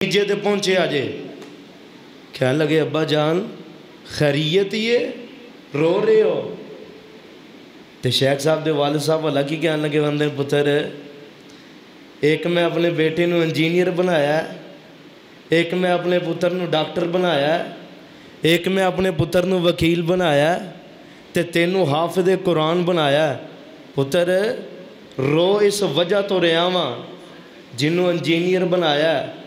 نتیجے تے پہنچے آجے کہنے لگے ابا جان خیریت ہی ہے رو رہے ہو؟ تے شیخ صاحب دے والد صاحب والا کی کہنے لگے بندے پتر ایک میں اپنے بیٹے نو انجینئر بنایا ہے، ایک میں اپنے پتر نو ڈاکٹر بنایا ہے، ایک میں اپنے پتر نو وکیل بنایا ہے، تے تینوں حافظ قرآن بنایا ہے۔ پتر رو اس وجہ تو ریاواں جنہوں انجینئر بنایا ہے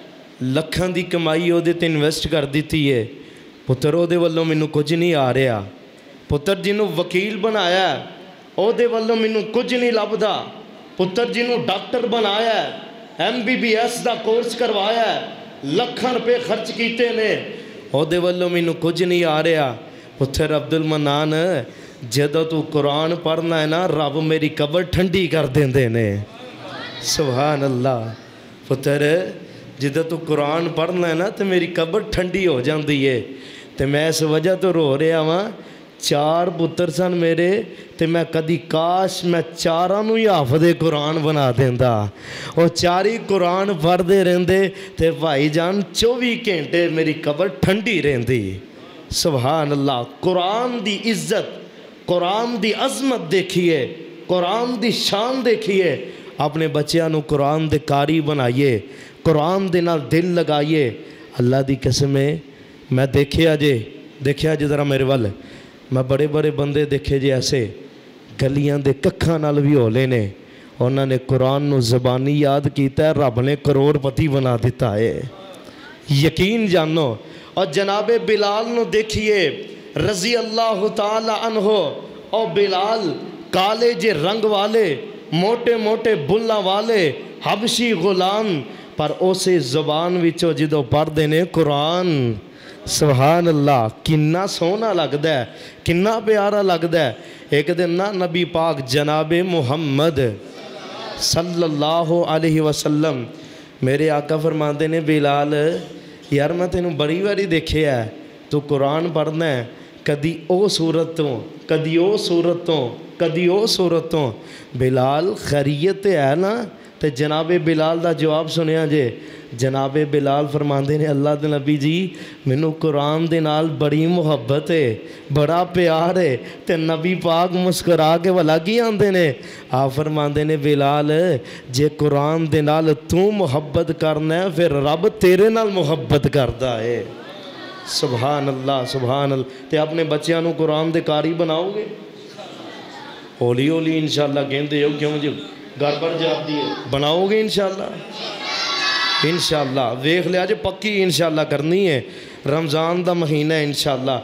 لکھاں دی کمائی او دے تے انویسٹ کر دیتی ہے، پتر او دے والوں مینوں کچھ نہیں آ رہا۔ پتر جنہوں وکیل بنایا ہے او دے والوں مینوں کچھ نہیں لبدا۔ پتر جنہوں ڈاکٹر بنایا ہے، MBBS دا کورس کروایا ہے، لکھاں روپے خرچ کیتے نے، او دے والوں مینوں کچھ نہیں آ رہا۔ پتر عبد المنان جدو تو قرآن پڑھنا ہے نا رب میری قبر ٹھنڈی کر دیندے نے۔ سبحان اللہ۔ پتر جدو تو قرآن پڑھنا ہے نا تو میری قبر ٹھنڈی ہو جاندی ہے۔ تے میں اس وجہ تو رو رہا ہاں، 4 پتر سن میرے تے میں کدی کاش میں 4 نو ہی حافظ قرآن بنا دیندا، اور 4 ہی قرآن پڑھ دے رہندے تے بھائی جان 24 گھنٹے میری قبر ٹھنڈی رہندی۔ سبحان اللہ۔ قرآن دی عزت، قرآن دی عظمت دیکھیے، قرآن دی شان دیکھیے۔ اپنے بچیاں نو قرآن دے قاری بنائیے، قرآن دے نال دل لگائیے۔ اللہ دی قسم ہے میں دیکھیا جے ذرا میرے وال، میں بڑے بڑے بندے دیکھے جے ایسے گلیاں دے ککھاں نال بھی ہولے نے، انہوں نے قرآن نو زبانی یاد کیتا ہے، رب نے کروڑ پتی بنا دیتا ہے، یقین جانو۔ اور جناب بلال نو دیکھیے رضی اللہ تعالی عنہ، اور بلال کالے جے رنگ والے، موٹے موٹے بلّا والے، حبشی غلام، پر اسے زبان وچوں جدو پڑھ دینے قرآن، سبحان اللہ، کنا سونا لگدا ہے، کنا پیارا لگدا ہے۔ ایک دن نا نبی پاک جناب محمد صلی اللہ علیہ وسلم میرے آقا فرماندے نے بلال یار میں تینوں بڑی باری دیکھے ہے تو قرآن پڑھنا ہے، کدی او صورتوں کدی او صورتوں کدی او صورتوں۔ بلال خیریت ہے نا؟ تے جناب بلال دا جواب سنیا جے، جناب بلال فرماندے نے اللہ دے نبی جی مینوں قرآن دے نال بڑی محبت ہے، بڑا پیار ہے۔ تے نبی پاک مسکرا کے والا کی آندے نے، آپ فرماندے نے بلال جے قرآن دے نال تو محبت کرنا ہے پھر رب تیرے نال محبت کردا ہے۔ سبحان اللہ سبحان اللہ۔ تے اپنے بچیاں نو قرآن دے قاری بناؤ گے؟ ہولی ہولی انشاءاللہ کہندے ہو کیوں جو گھر پر جاتی ہے، بناؤ گے انشاءاللہ؟ انشاءاللہ ویکھ لیا جے پکی انشاءاللہ کرنی ہے، رمضان دا مہینہ ہے انشاءاللہ۔